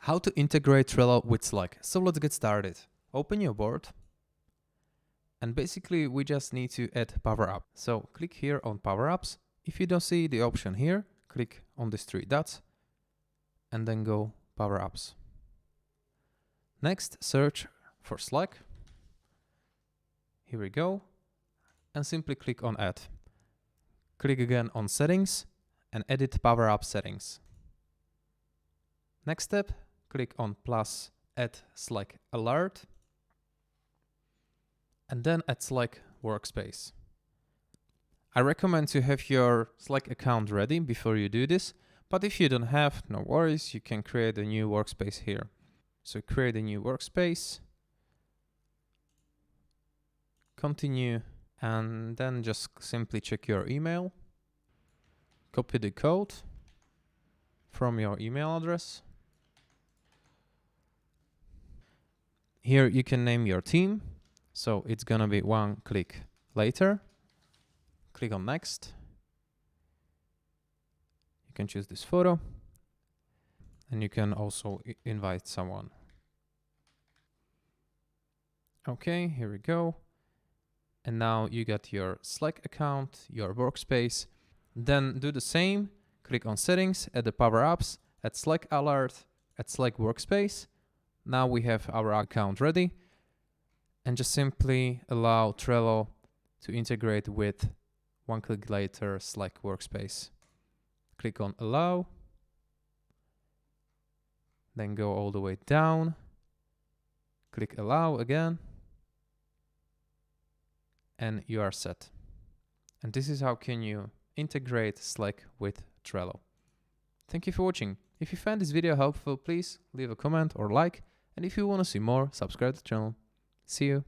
How to integrate Trello with Slack. So let's get started. Open your board. And basically we just need to add Power Up. So click here on Power Ups. If you don't see the option here, click on these three dots and then go Power Ups. Next, search for Slack. Here we go. And simply click on Add. Click again on Settings and edit Power Up settings. Next step, click on plus Add Slack Alert and then add Slack Workspace. I recommend to have your Slack account ready before you do this, but if you don't have, no worries, you can create a new workspace here. So create a new workspace, continue, and then just simply check your email, copy the code from your email address. Here you can name your team. So it's gonna be One Click Later. Click on Next. You can choose this photo. And you can also invite someone. Okay, here we go. And now you got your Slack account, your workspace. Then do the same. Click on Settings, add the Power Ups, add Slack Alert, add Slack Workspace. Now we have our account ready. And just simply allow Trello to integrate with One Click Later Slack Workspace. Click on Allow. Then go all the way down. Click Allow again. And you are set. And this is how can you integrate Slack with Trello. Thank you for watching. If you found this video helpful, please leave a comment or like. And if you want to see more, subscribe to the channel. See you.